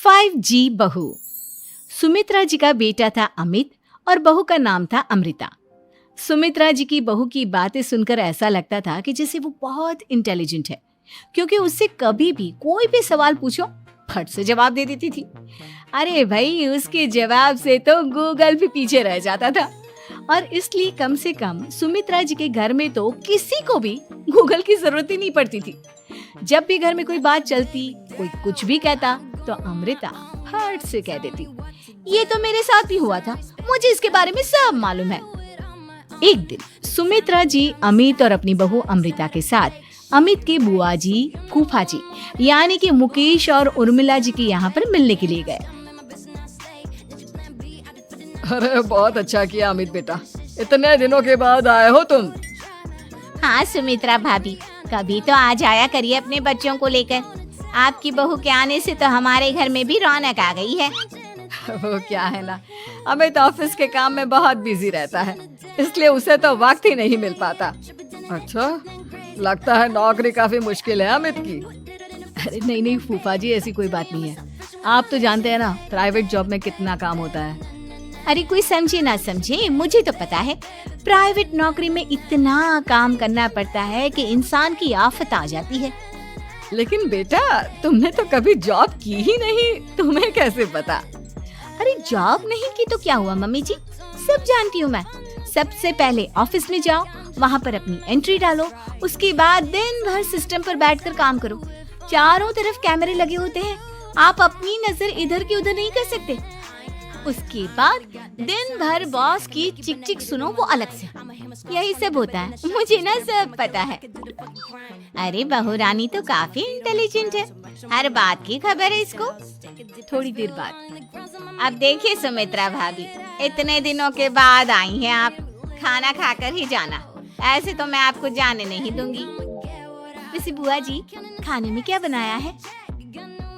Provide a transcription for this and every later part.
5G बहू। सुमित्रा जी का बेटा था अमित और बहू का नाम था अमृता। सुमित्रा जी की बहू की बातें सुनकर ऐसा लगता था कि जैसे वो बहुत इंटेलिजेंट है, क्योंकि उससे कभी भी कोई भी सवाल पूछो फट से जवाब दे देती थी। अरे भाई, उसके जवाब से तो गूगल भी पीछे रह जाता था। और इसलिए कम से कम सुमित्रा जी के घर में तो किसी को भी गूगल की जरूरत ही नहीं पड़ती थी। जब भी घर में कोई बात चलती, कोई कुछ भी कहता, तो अमृता फट से कह देती, ये तो मेरे साथ भी हुआ था, मुझे इसके बारे में सब मालूम है। एक दिन सुमित्रा जी अमित और अपनी बहू अमृता के साथ अमित के बुआ जी, फूफा जी यानी कि मुकेश और उर्मिला जी के यहाँ पर मिलने के लिए गए। अरे बहुत अच्छा किया अमित बेटा, इतने दिनों के बाद आए हो तुम। हाँ सुमित्रा भाभी, कभी तो आ जाया करिए अपने बच्चों को लेकर। आपकी बहू के आने से तो हमारे घर में भी रौनक आ गई है। वो क्या है ना, अमित ऑफिस के काम में बहुत बिजी रहता है, इसलिए उसे तो वक्त ही नहीं मिल पाता। अच्छा, लगता है नौकरी काफी मुश्किल है अमित की। अरे नहीं फूफा जी, ऐसी कोई बात नहीं है। आप तो जानते हैं ना प्राइवेट जॉब में कितना काम होता है। अरे कोई समझे ना समझे, मुझे तो पता है प्राइवेट नौकरी में इतना काम करना पड़ता है कि इंसान की आफत आ जाती है। लेकिन बेटा, तुमने तो कभी जॉब की ही नहीं, तुम्हें कैसे पता? अरे जॉब नहीं की तो क्या हुआ मम्मी जी, सब जानती हूँ मैं। सबसे पहले ऑफिस में जाओ, वहाँ पर अपनी एंट्री डालो, उसके बाद दिन भर सिस्टम पर बैठकर काम करो। चारों तरफ कैमरे लगे होते हैं, आप अपनी नजर इधर की उधर नहीं कर सकते। उसके बाद दिन भर बॉस की चिक चिक सुनो, वो अलग से। यही सब होता है, मुझे ना सब पता है। अरे बहू रानी तो काफी इंटेलिजेंट है, हर बात की खबर है इसको। थोड़ी देर बाद अब देखिए सुमित्रा भाभी, इतने दिनों के बाद आई हैं आप, खाना खाकर ही जाना, ऐसे तो मैं आपको जाने नहीं दूंगी। वैसे बुआ जी, खाने में क्या बनाया है?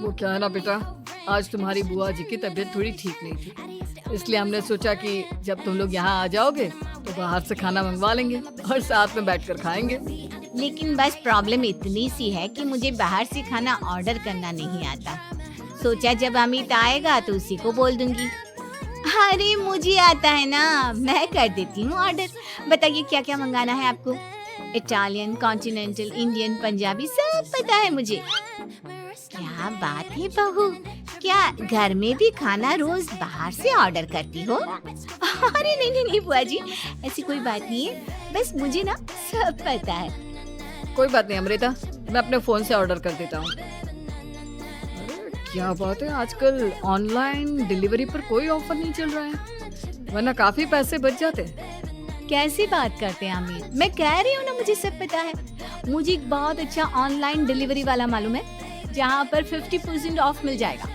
वो क्या है ना बेटा, आज तुम्हारी बुआ जी की तबीयत थोड़ी ठीक नहीं थी, इसलिए हमने सोचा कि जब तुम लोग यहाँ आ जाओगे तो बाहर से खाना मंगवा लेंगे और साथ में बैठकर खाएंगे। लेकिन बस प्रॉब्लम इतनी सी है कि मुझे बाहर से खाना ऑर्डर करना नहीं आता। सोचा जब अमित आएगा तो उसी को बोल दूंगी। अरे मुझे आता है ना, मैं कर देती हूँ ऑर्डर। बताइए क्या क्या मंगाना है आपको? इटालियन, कॉन्टिनेंटल, इंडियन, पंजाबी, सब पता है मुझे। क्या बात है बहू, क्या घर में भी खाना रोज बाहर से ऑर्डर करती हो? अरे नहीं बुआ जी, ऐसी कोई बात नहीं है, बस मुझे ना सब पता है। कोई बात नहीं अमृता, मैं अपने फोन से ऑर्डर कर देता हूँ। क्या बात है, आजकल ऑनलाइन डिलीवरी पर कोई ऑफर नहीं चल रहा है, वरना काफी पैसे बच जाते। कैसी बात करते हैं अमीर, मैं कह रही हूँ ना मुझे सब पता है। मुझे एक बहुत अच्छा ऑनलाइन डिलीवरी वाला मालूम है, जहाँ पर 50% ऑफ मिल जाएगा।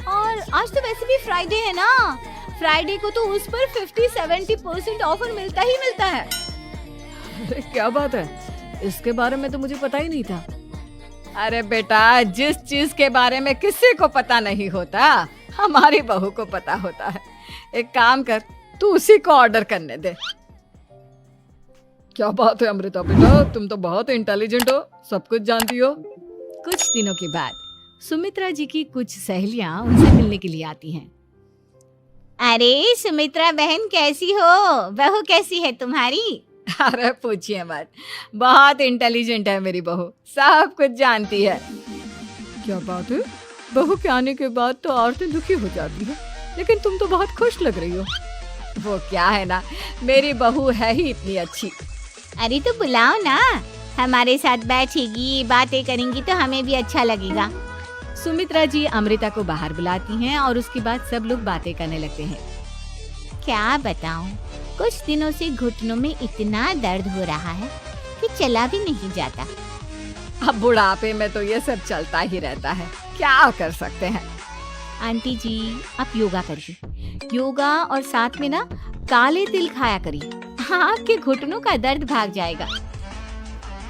और आज तो वैसे भी फ्राइडे है ना, फ्राइडे को तो उस पर 50-70% ऑफर मिलता ही मिलता है। अरे क्या बात है, इसके बारे में तो मुझे पता ही नहीं था। अरे बेटा, जिस चीज के बारे में किसी को पता नहीं होता, हमारी बहू को पता होता है। एक काम कर, तू उसी को ऑर्डर करने दे। क्या बात है अमृता बेटा, तुम तो बहुत इंटेलिजेंट हो, सब कुछ जानती हो। कुछ दिनों के बाद सुमित्रा जी की कुछ सहेलियां उनसे मिलने के लिए आती हैं। अरे सुमित्रा बहन कैसी हो, बहू कैसी है तुम्हारी? अरे पूछिए मत, बहुत इंटेलिजेंट है मेरी बहू, सब कुछ जानती है। क्या बात है, बहू के आने के बाद तो औरतें दुखी हो जाती है, लेकिन तुम तो बहुत खुश लग रही हो। वो क्या है ना, मेरी बहू है ही इतनी अच्छी। अरे तो बुलाओ ना, हमारे साथ बैठेगी, बातें करेंगी तो हमें भी अच्छा लगेगा। सुमित्रा जी अमृता को बाहर बुलाती हैं और उसके बाद सब लोग बातें करने लगते हैं। क्या बताऊं, कुछ दिनों से घुटनों में इतना दर्द हो रहा है कि चला भी नहीं जाता। अब बुढ़ापे में तो ये सब चलता ही रहता है, क्या कर सकते हैं। आंटी जी, आप योगा करिए, योगा और साथ में ना काले तिल खाया करिए, आपके घुटनों का दर्द भाग जाएगा।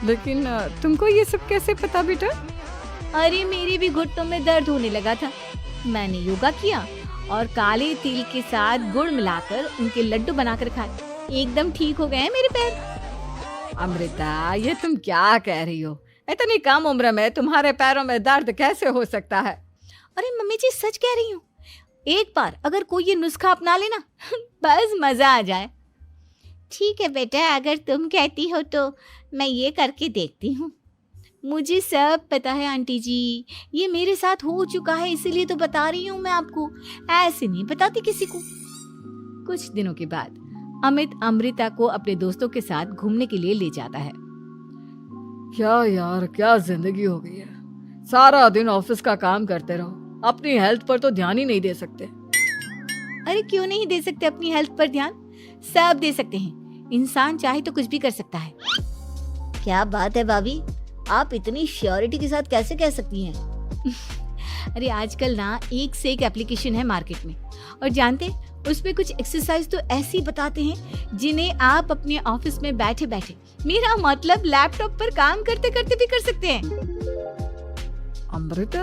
लेकिन तुमको ये सब कैसे पता बेटा? अरे मेरे भी घुटनों में दर्द होने लगा था, मैंने योगा किया और काले तिल के साथ गुड़ मिलाकर उनके लड्डू बनाकर खाए, एकदम ठीक हो गए हैं मेरे पैर। अमृता, ये तुम क्या कह रही हो? इतनी कम उम्र में तुम्हारे पैरों में दर्द कैसे हो सकता है? अरे मम्मी जी सच कह रही हूँ, एक बार अगर कोई ये नुस्खा अपना लेना बस मजा आ जाए। ठीक है बेटा, अगर तुम कहती हो तो मैं ये करके देखती हूँ। मुझे सब पता है आंटी जी, ये मेरे साथ हो चुका है, इसीलिए तो बता रही हूँ मैं आपको, ऐसे नहीं बताती किसी को। कुछ दिनों के बाद अमित अमृता को अपने दोस्तों के साथ घूमने के लिए ले जाता है। क्या यार, क्या जिंदगी हो गई है। सारा दिन ऑफिस का काम करते रहो, अपनी हेल्थ पर तो ध्यान ही नहीं दे सकते। अरे क्यों नहीं दे सकते अपनी हेल्थ पर ध्यान, सब दे सकते हैं। इंसान चाहे तो कुछ भी कर सकता है। क्या बात है भाभी, आप इतनी श्योरिटी के साथ कैसे कह सकती हैं? अरे आजकल ना एक से एक एप्लीकेशन है मार्केट में, और जानते उसमें कुछ एक्सरसाइज तो ऐसी बताते हैं जिन्हें आप अपने ऑफिस में बैठे बैठे, मेरा मतलब लैपटॉप पर काम करते करते भी कर सकते हैं। अमृता,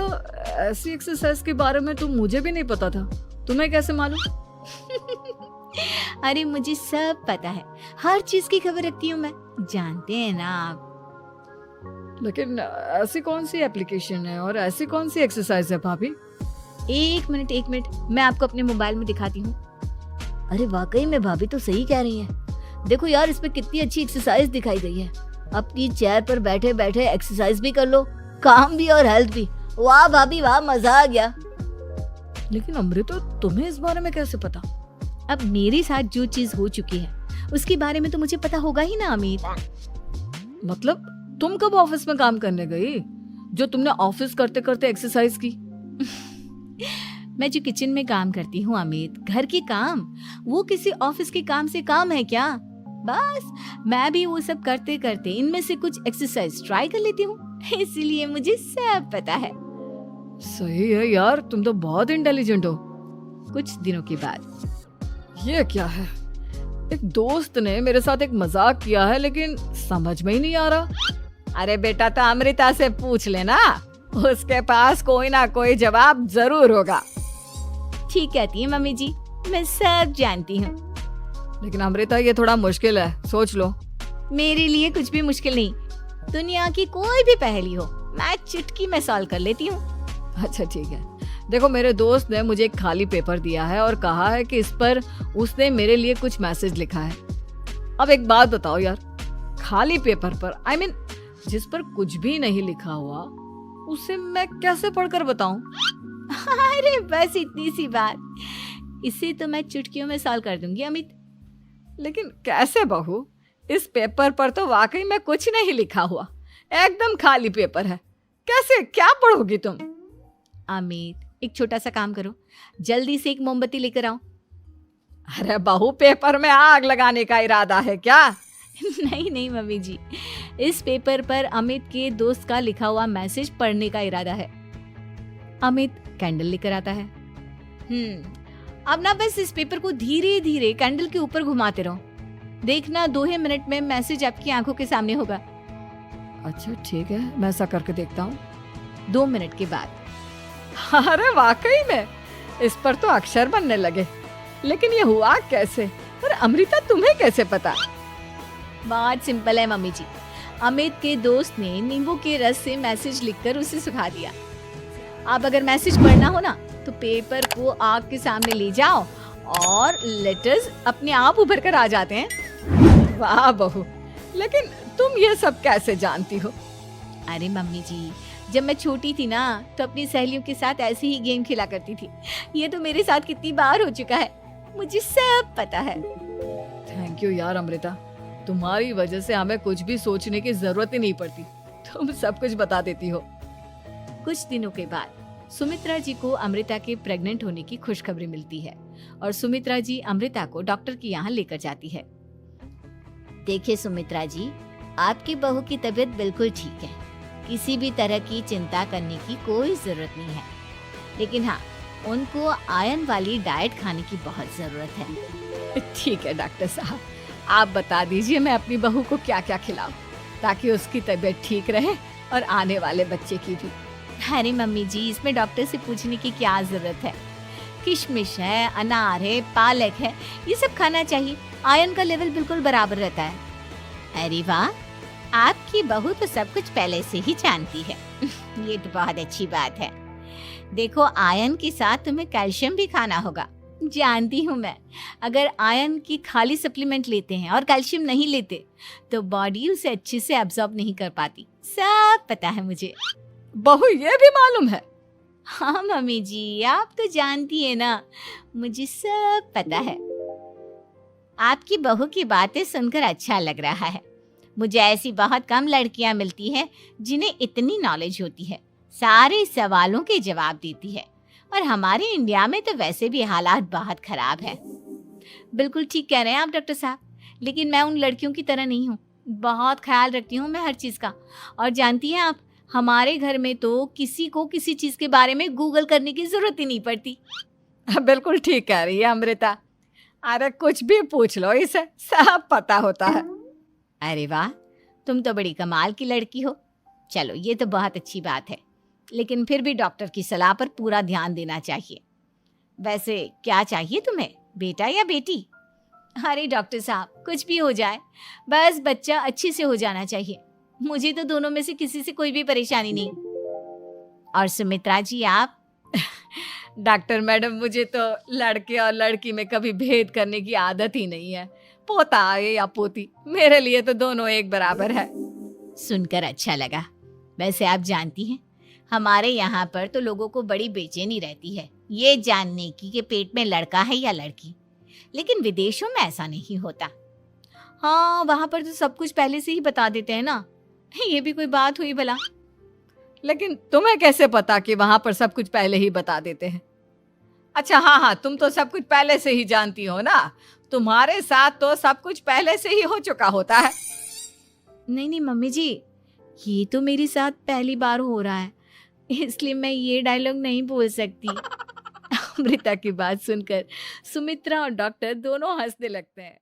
ऐसी एक्सरसाइज के बारे में तो मुझे भी नहीं पता था, तुम्हें कैसे मालूम? अरे मुझे सब पता है, हर चीज की खबर रखती हूँ मैं, जानते हैं ना आप। लेकिन ऐसी कौन सी एप्लीकेशन है और ऐसी कौन सी एक्सरसाइज है भाभी? एक मिनट, मैं आपको अपने मोबाइल में दिखाती हूँ। अरे वाकई में भाभी तो सही कह रही हैं। देखो यार, इसमें कितनी अच्छी एक्सरसाइज दिखाई गई है। अपनी चेयर पर बैठे बैठे एक्सरसाइज भी कर लो, काम भी और हेल्थ भी। वाह भाभी वाह, मजा आ गया। लेकिन अमृता, तुम्हें इस बारे में कैसे पता? अब मेरे साथ जो चीज हो चुकी है उसके बारे में तो मुझे पता होगा ही ना अमित। मतलब तुम कब ऑफिस में काम करने गई जो तुमने ऑफिस करते करते एक्सरसाइज की? मैं जो किचन में काम करती हूँ अमित, घर के काम, वो किसी ऑफिस के काम से काम है क्या? बस मैं भी वो सब करते करते इनमें से कुछ एक्सरसाइज ट्राई कर लेती हूँ, इसीलिए मुझे सब पता है। सही है यार, तुम तो बहुत इंटेलिजेंट हो। कुछ दिनों के बाद ये क्या है? एक दोस्त ने मेरे साथ एक मजाक किया है, लेकिन समझ में ही नहीं आ रहा। अरे बेटा, तो अमृता से पूछ लेना, उसके पास कोई ना कोई जवाब जरूर होगा। ठीक कहती है मम्मी जी, मैं सब जानती हूँ। लेकिन अमृता, ये थोड़ा मुश्किल है, सोच लो। मेरे लिए कुछ भी मुश्किल नहीं, दुनिया की कोई भी पहेली हो मैं चुटकी में सॉल्व कर लेती हूँ। अच्छा ठीक है, देखो मेरे दोस्त ने मुझे एक खाली पेपर दिया है और कहा है कि इस पर उसने मेरे लिए कुछ मैसेज लिखा है। अब एक बात बताओ यार, खाली पेपर पर, I mean, जिस पर कुछ भी नहीं लिखा हुआ, उसे मैं कैसे पढ़कर बताऊं? अरे बस इतनी सी बात, इसे तो मैं चुटकियों में सॉल्व कर दूंगी अमित। लेकिन कैसे बहू? इस पेपर पर तो वाकई में कुछ नहीं लिखा हुआ, एकदम खाली पेपर है, कैसे, क्या पढ़ोगी तुम? अमित, एक छोटा सा काम करो, जल्दी से एक मोमबत्ती लेकर आओ। अरे बहू, पेपर में आग लगाने का इरादा है क्या? नहीं मम्मी जी, इस पेपर पर अमित के दोस्त का लिखा हुआ मैसेज पढ़ने का इरादा है। अमित कैंडल लेकर आता है। अब ना बस इस पेपर को धीरे धीरे कैंडल के ऊपर घुमाते रहो, देखना 2 ही मिनट में मैसेज आपकी आंखों के सामने होगा। अच्छा ठीक है, मैं ऐसा करके देखता हूँ। 2 मिनट के बाद, अरे वाकई में इस पर तो अक्षर बनने लगे, लेकिन ये हुआ कैसे? और अमृता, तुम्हें कैसे पता? बहुत सिंपल है मम्मी जी, अमित के दोस्त ने नींबू के रस से मैसेज लिखकर उसे सुखा दिया। अब अगर मैसेज पढ़ना हो ना तो पेपर को आग के सामने ले जाओ और लेटर्स अपने आप उभर कर आ जाते हैं। वाह बहू, लेकिन तुम ये सब कैसे जानती हो? अरे मम्मी जी, जब मैं छोटी थी ना तो अपनी सहेलियों के साथ ऐसे ही गेम खेला करती थी। ये तो मेरे साथ कितनी बार हो चुका है, मुझे सब पता है। थैंक यू यार अमृता, तुम्हारी वजह से हमें कुछ भी सोचने की जरूरत ही नहीं पड़ती, तुम सब कुछ बता देती हो। कुछ दिनों के बाद सुमित्रा जी को अमृता के प्रेग्नेंट होने की खुशखबरी मिलती है और सुमित्रा जी अमृता को डॉक्टर के यहाँ लेकर जाती है। देखिए सुमित्रा जी, आपकी बहू की तबीयत बिल्कुल ठीक है, किसी भी तरह की चिंता करने की कोई जरूरत नहीं है, लेकिन हाँ, उनको आयरन वाली डाइट खाने की बहुत जरूरत है। ठीक है डॉक्टर साहब, आप बता दीजिए मैं अपनी बहू को क्या क्या खिलाऊं ताकि उसकी तबीयत ठीक रहे और आने वाले बच्चे की भी। अरे मम्मी जी, इसमें डॉक्टर से पूछने की क्या जरूरत है, किशमिश है, अनार है, पालक है, ये सब खाना चाहिए, आयरन का लेवल बिल्कुल बराबर रहता है। अरे वाह, आपकी बहू तो सब कुछ पहले से ही जानती है। ये तो बहुत अच्छी बात है। देखो आयरन के साथ तुम्हें कैल्शियम भी खाना होगा। जानती हूँ मैं, अगर आयरन की खाली सप्लीमेंट लेते हैं और कैल्शियम नहीं लेते तो बॉडी उसे अच्छे से एब्जॉर्ब नहीं कर पाती। सब पता है मुझे। बहू ये भी मालूम है? हाँ मम्मी जी, आप तो जानती है ना, मुझे सब पता है। आपकी बहू की बातें सुनकर अच्छा लग रहा है। मुझे ऐसी बहुत कम लड़कियां मिलती हैं जिन्हें इतनी नॉलेज होती है, सारे सवालों के जवाब देती है। और हमारे इंडिया में तो वैसे भी हालात बहुत खराब है। बिल्कुल ठीक कह रहे हैं आप डॉक्टर साहब, लेकिन मैं उन लड़कियों की तरह नहीं हूँ। बहुत ख्याल रखती हूँ मैं हर चीज़ का। और जानती हैं आप, हमारे घर में तो किसी को किसी चीज़ के बारे में गूगल करने की ज़रूरत ही नहीं पड़ती। बिल्कुल ठीक कह रही है अमृता। अरे कुछ भी पूछ लो, इसे सब पता होता है। अरे वाह, तुम तो बड़ी कमाल की लड़की हो। चलो ये तो बहुत अच्छी बात है, लेकिन फिर भी डॉक्टर की सलाह पर पूरा ध्यान देना चाहिए। वैसे क्या चाहिए तुम्हें, बेटा या बेटी? अरे डॉक्टर साहब, कुछ भी हो जाए, बस बच्चा अच्छे से हो जाना चाहिए। मुझे तो दोनों में से किसी से कोई भी परेशानी नहीं। और सुमित्रा जी आप? डॉक्टर मैडम, मुझे तो लड़के और लड़की में कभी भेद करने की आदत ही नहीं है। पोता आए या पोती, मेरे लिए तो दोनों एक बराबर है। सुनकर अच्छा लगा। वैसे आप जानती हैं, हमारे यहाँ पर तो लोगों को बड़ी बेचैनी रहती है ये जानने की कि पेट में लड़का है या लड़की, लेकिन विदेशों में ऐसा नहीं होता। हाँ, वहाँ पर तो सब कुछ पहले से ही बता देते हैं ना। ये भी कोई बात हुई भला? लेकिन तुम्हें कैसे पता कि वहां पर सब कुछ पहले ही बता देते हैं? अच्छा हाँ, तुम तो सब कुछ पहले से ही जानती हो ना। तुम्हारे साथ तो सब कुछ पहले से ही हो चुका होता है। नहीं मम्मी जी, ये तो मेरे साथ पहली बार हो रहा है, इसलिए मैं ये डायलॉग नहीं बोल सकती। अमृता की बात सुनकर सुमित्रा और डॉक्टर दोनों हंसने लगते हैं।